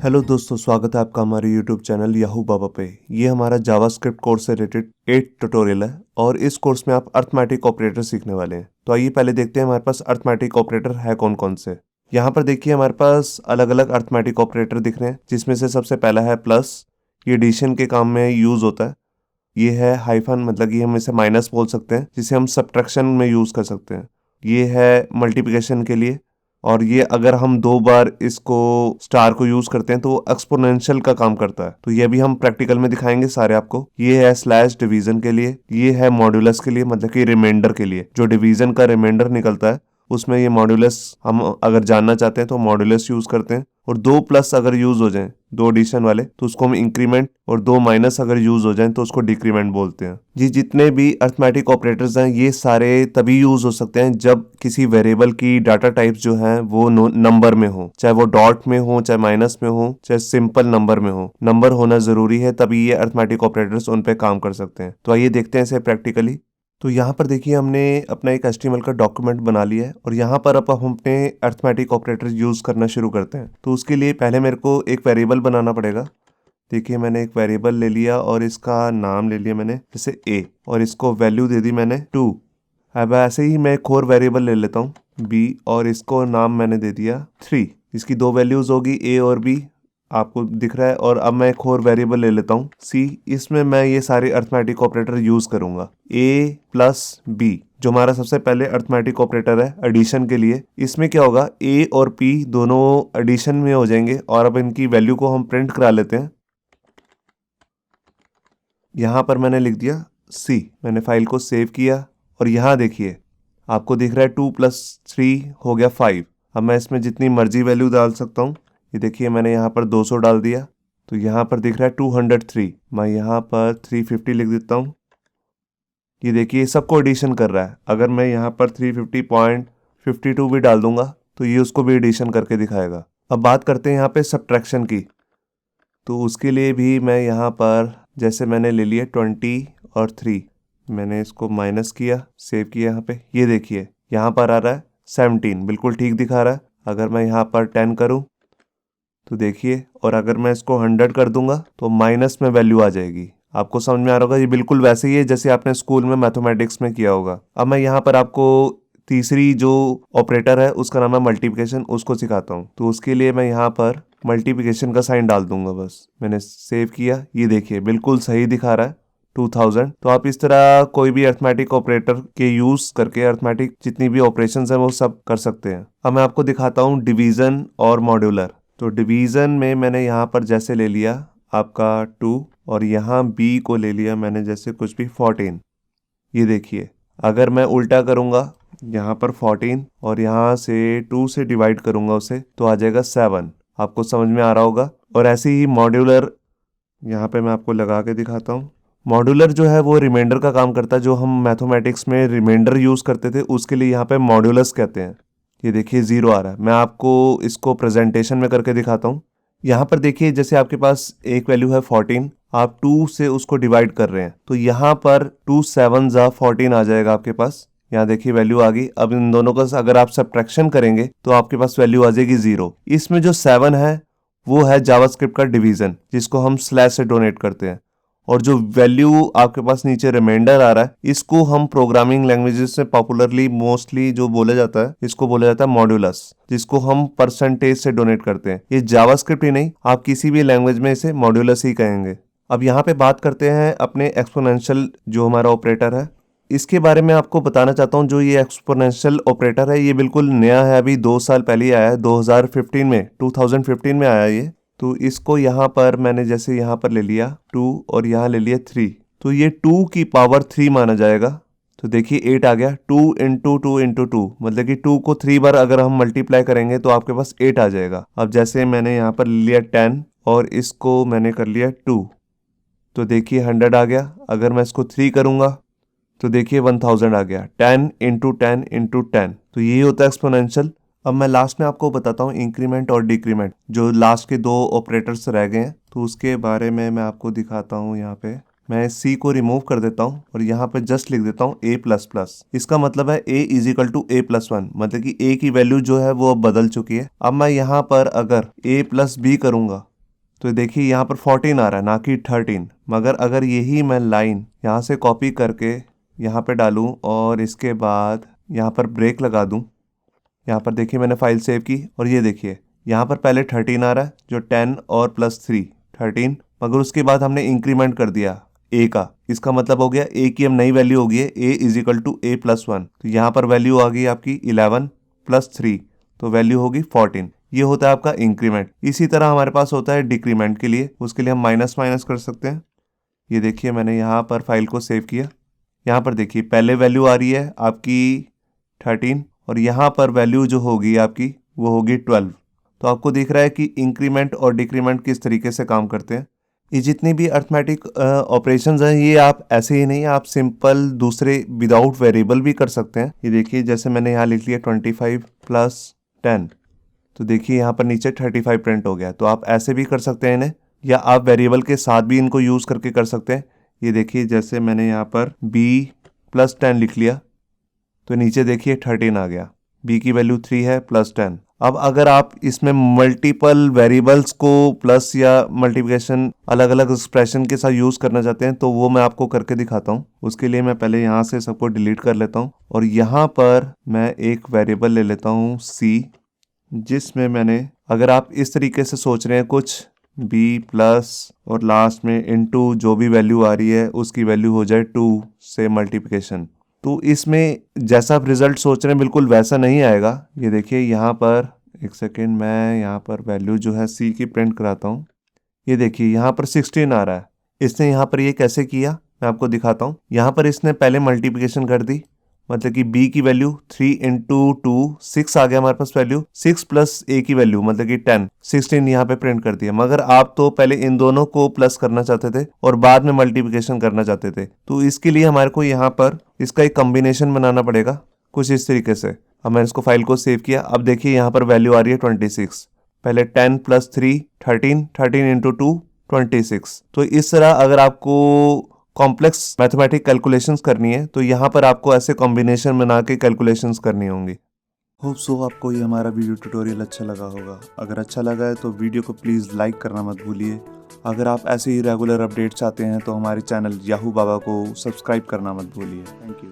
Hello दोस्तों, स्वागत है आपका हमारे यूट्यूब चैनल याहू बाबा पे। ये हमारा जावास्क्रिप्ट कोर्स से रिलेटेड 8 ट्यूटोरियल है और इस कोर्स में आप अर्थमेटिक ऑपरेटर सीखने वाले हैं। तो आइए पहले देखते हैं हमारे पास अर्थमेटिक ऑपरेटर है कौन कौन से। यहाँ पर देखिए हमारे पास अलग अलग अर्थमेटिक ऑपरेटर दिख रहे हैं, जिसमें से सबसे पहला है प्लस। ये एडिशन के काम में यूज़ होता है। ये है हाइफन, मतलब कि हम इसे माइनस बोल सकते हैं, जिसे हम सब्ट्रैक्शन में यूज़ कर सकते हैं। ये है मल्टीप्लिकेशन के लिए, और ये अगर हम 2 बार इसको स्टार को यूज करते हैं तो वो एक्सपोनेंशियल का काम करता है। तो ये भी हम प्रैक्टिकल में दिखाएंगे सारे आपको। ये है स्लैश डिवीजन के लिए, ये है मॉड्यूलस के लिए, मतलब कि रिमाइंडर के लिए, जो डिवीजन का रिमाइंडर निकलता है उसमें ये मॉड्यूलस हम अगर जानना चाहते हैं तो मॉड्यूलस यूज करते हैं। और 2+ अगर यूज हो जाए, 2 एडिशन वाले, तो उसको हम इंक्रीमेंट, और 2- अगर यूज हो जाए तो उसको डिक्रीमेंट बोलते हैं। जी, जितने भी अर्थमेटिक ऑपरेटर्स हैं ये सारे तभी यूज हो सकते हैं जब किसी वेरिएबल की डाटा टाइप्स जो हैं वो नंबर में हो, चाहे वो डॉट में हो, चाहे माइनस में हो, चाहे सिंपल नंबर में हो। नंबर होना जरूरी है, तभी ये अर्थमेटिक ऑपरेटर्स उन पे काम कर सकते हैं। तो आइए देखते हैं इसे प्रैक्टिकली। तो यहाँ पर देखिए हमने अपना एक HTML का डॉक्यूमेंट बना लिया है और यहाँ पर अब हम अपने अर्थमेटिक ऑपरेटर यूज़ करना शुरू करते हैं। तो उसके लिए पहले मेरे को एक वेरिएबल बनाना पड़ेगा। देखिए मैंने एक वेरिएबल ले लिया और इसका नाम ले लिया मैंने जैसे a, और इसको वैल्यू दे दी मैंने 2। अब ऐसे ही मैं एक और वेरिएबल ले लेता हूँ b, और इसको नाम मैंने दे दिया 3। इसकी 2 वैल्यूज़ होगी a और b, आपको दिख रहा है। और अब मैं एक और वेरिएबल ले लेता हूँ c। इसमें मैं ये सारे अर्थमेटिक ऑपरेटर यूज करूंगा। a प्लस b जो हमारा सबसे पहले अर्थमेटिक ऑपरेटर है एडिशन के लिए, इसमें क्या होगा, a और p दोनों एडिशन में हो जाएंगे। और अब इनकी वैल्यू को हम प्रिंट करा लेते हैं। यहाँ पर मैंने लिख दिया c। मैंने फाइल को सेव किया और यहाँ देखिए आपको दिख रहा है 2+3 हो गया 5। अब मैं इसमें जितनी मर्जी वैल्यू डाल सकता हूँ। ये देखिए मैंने यहाँ पर 200 डाल दिया, तो यहाँ पर दिख रहा है 203। मैं यहाँ पर 350 लिख देता हूँ। ये देखिए सबको एडिशन कर रहा है। अगर मैं यहाँ पर 350.52 भी डाल दूंगा तो ये उसको भी एडिशन करके दिखाएगा। अब बात करते हैं यहाँ पे सब्ट्रैक्शन की। तो उसके लिए भी मैं यहाँ पर जैसे मैंने ले लिया 20 और 3, मैंने इसको माइनस किया, सेव किया। यहाँ पे ये देखिए यहाँ पर आ रहा है 17, बिल्कुल ठीक दिखा रहा है। अगर मैं यहाँ पर 10 करूँ तो देखिए, और अगर मैं इसको 100 कर दूंगा तो माइनस में वैल्यू आ जाएगी। आपको समझ में आ रहा होगा, ये बिल्कुल वैसे ही है जैसे आपने स्कूल में मैथमेटिक्स में किया होगा। अब मैं यहाँ पर आपको तीसरी जो ऑपरेटर है उसका नाम है मल्टीप्लिकेशन, उसको सिखाता हूँ। तो उसके लिए मैं यहाँ पर मल्टीप्लिकेशन का साइन डाल दूंगा बस। मैंने सेव किया, ये देखिए बिल्कुल सही दिखा रहा है 2000। तो आप इस तरह कोई भी अर्थमेटिक ऑपरेटर के यूज करके अर्थमेटिक जितनी भी ऑपरेशंस हैं वो सब कर सकते हैं। अब मैं आपको दिखाता हूँ डिवीजन और मॉड्यूलर। तो डिवीजन में मैंने यहाँ पर जैसे ले लिया आपका 2, और यहाँ b को ले लिया मैंने जैसे कुछ भी 14। ये देखिए अगर मैं उल्टा करूँगा, यहाँ पर 14 और यहाँ से 2 से डिवाइड करूँगा उसे, तो आ जाएगा 7। आपको समझ में आ रहा होगा। और ऐसे ही मॉड्यूलर, यहाँ पे मैं आपको लगा के दिखाता हूँ। मॉड्यूलर जो है वो रिमाइंडर का काम करता है। जो हम मैथमेटिक्स में रिमाइंडर यूज करते थे उसके लिए यहाँ पे मॉड्यूलस कहते हैं। ये देखिए 0 आ रहा है। मैं आपको इसको प्रेजेंटेशन में करके दिखाता हूँ। यहाँ पर देखिए जैसे आपके पास एक वैल्यू है 14, आप 2 से उसको डिवाइड कर रहे हैं, तो यहाँ पर 2 7 14 आ जाएगा आपके पास। यहाँ देखिए वैल्यू आ गई। अब इन दोनों का अगर आप सब्ट्रैक्शन करेंगे तो आपके पास वैल्यू आ जाएगी 0। इसमें जो 7 है वो है जावास्क्रिप्ट का डिवीजन, जिसको हम स्लैश से डोनेट करते हैं। और जो वैल्यू आपके पास नीचे रिमाइंडर आ रहा है, इसको हम प्रोग्रामिंग लैंग्वेजेस में पॉपुलरली मोस्टली जो बोला जाता है, इसको बोला जाता है मॉड्यूलस, जिसको हम परसेंटेज से डोनेट करते हैं। ये जावास्क्रिप्ट ही नहीं, आप किसी भी लैंग्वेज में इसे मॉड्यूलस ही कहेंगे। अब यहाँ पे बात करते हैं अपने एक्सपोनेंशियल जो हमारा ऑपरेटर है, इसके बारे में आपको बताना चाहता हूँ। जो ये एक्सपोनेंशियल ऑपरेटर है ये बिल्कुल नया है, अभी 2 साल पहले ही आया है, 2015 में आया ये। तो इसको यहाँ पर मैंने जैसे यहाँ पर ले लिया 2 और यहाँ ले लिया 3, तो ये 2 की पावर 3 माना जाएगा। तो देखिए 8 आ गया। 2 इंटू 2 इंटू 2, मतलब कि 2 को 3 बार अगर हम मल्टीप्लाई करेंगे तो आपके पास 8 आ जाएगा। अब जैसे मैंने यहाँ पर ले लिया 10 और इसको मैंने कर लिया 2, तो देखिए 100 आ गया। अगर मैं इसको 3 करूँगा तो देखिए 1000 आ गया। 10 इंटू 10 इंटू 10, तो यही होता है एक्सपोनेंशियल। अब मैं लास्ट में आपको बताता हूँ इंक्रीमेंट और डिक्रीमेंट, जो लास्ट के 2 ऑपरेटर्स रह गए हैं, तो उसके बारे में मैं आपको दिखाता हूँ। यहाँ पे मैं c को रिमूव कर देता हूँ और यहाँ पे जस्ट लिख देता हूँ a++। इसका मतलब है a = a+1, मतलब कि a की वैल्यू जो है वो अब बदल चुकी है। अब मैं यहाँ पर अगर a+b करूँगा तो देखिए यहाँ पर 14 आ रहा है ना कि 13। मगर अगर यही मैं लाइन यहाँ से कॉपी करके यहाँ पे डालूँ और इसके बाद यहाँ पर ब्रेक लगा दूँ, यहाँ पर देखिए मैंने फाइल सेव की और ये देखिए यहाँ पर पहले 13 आ रहा है जो 10 और प्लस 3 13, मगर उसके बाद हमने इंक्रीमेंट कर दिया a का। इसका मतलब हो गया a की अब नई वैल्यू हो गई है a is equal to a plus 1। तो यहाँ पर वैल्यू आ गई आपकी 11 प्लस 3, तो वैल्यू होगी 14। ये होता है आपका इंक्रीमेंट। इसी तरह हमारे पास होता है डिक्रीमेंट के लिए, उसके लिए हम माइनस माइनस कर सकते हैं। ये देखिए मैंने यहाँ पर फाइल को सेव किया। यहाँ पर देखिए पहले वैल्यू आ रही है आपकी 13 और यहाँ पर वैल्यू जो होगी आपकी वो होगी 12। तो आपको दिख रहा है कि इंक्रीमेंट और डिक्रीमेंट किस तरीके से काम करते हैं। ये जितनी भी अर्थमेटिक ऑपरेशंस हैं ये आप ऐसे ही नहीं, आप सिंपल दूसरे विदाउट वेरिएबल भी कर सकते हैं। ये देखिए जैसे मैंने यहाँ लिख लिया 25 प्लस 10, तो देखिए यहाँ पर नीचे 35 प्रिंट हो गया। तो आप ऐसे भी कर सकते हैं इन्हें, या आप वेरिएबल के साथ भी इनको यूज़ करके कर सकते हैं। ये देखिए जैसे मैंने यहाँ पर b प्लस 10 लिख लिया तो नीचे देखिए 13 आ गया। b की वैल्यू 3 है प्लस 10। अब अगर आप इसमें मल्टीपल वेरिएबल्स को प्लस या मल्टीप्लिकेशन अलग अलग एक्सप्रेशन के साथ यूज़ करना चाहते हैं तो वो मैं आपको करके दिखाता हूँ। उसके लिए मैं पहले यहाँ से सबको डिलीट कर लेता हूँ और यहाँ पर मैं एक वेरिएबल ले लेता हूँ c, जिसमें मैंने, अगर आप इस तरीके से सोच रहे हैं कुछ b प्लस और लास्ट में इनटू जो भी वैल्यू आ रही है उसकी वैल्यू हो जाए 2 से मल्टीप्लिकेशन, तो इसमें जैसा आप रिजल्ट सोच रहे हैं बिल्कुल वैसा नहीं आएगा। ये देखिए यहाँ पर एक सेकेंड, मैं यहाँ पर वैल्यू जो है c की प्रिंट कराता हूँ। ये देखिए यहाँ पर 16 आ रहा है। इसने यहाँ पर ये कैसे किया मैं आपको दिखाता हूँ। यहाँ पर इसने पहले मल्टीप्लिकेशन कर दी, मतलब कि b की वैल्यू 3 इंटू 2 6 आ गया हमारे पास वैल्यू, 6 प्लस a की वैल्यू मतलब कि 10 16 यहाँ पे प्रिंट कर दिया। मगर आप तो पहले इन दोनों को प्लस करना चाहते थे और बाद में मल्टीप्लिकेशन करना चाहते थे, तो इसके लिए हमारे को यहाँ पर इसका एक कॉम्बिनेशन बनाना पड़ेगा कुछ इस तरीके से। अब मैंने इसको फाइल को सेव किया। अब देखिए यहाँ पर वैल्यू आ रही है 26, पहले 10 प्लस 3 13, 13 इंटू 2 26। तो इस तरह अगर आपको कॉम्प्लेक्स मैथमेटिक कैलकुलेशंस करनी है तो यहाँ पर आपको ऐसे कॉम्बिनेशन बना के कैलकुलेशंस करनी होंगी। होप सो आपको ये हमारा वीडियो ट्यूटोरियल अच्छा लगा होगा। अगर अच्छा लगा है तो वीडियो को प्लीज़ लाइक करना मत भूलिए। अगर आप ऐसे ही रेगुलर अपडेट्स चाहते हैं तो हमारे चैनल याहू बाबा को सब्सक्राइब करना मत भूलिए। Thank you.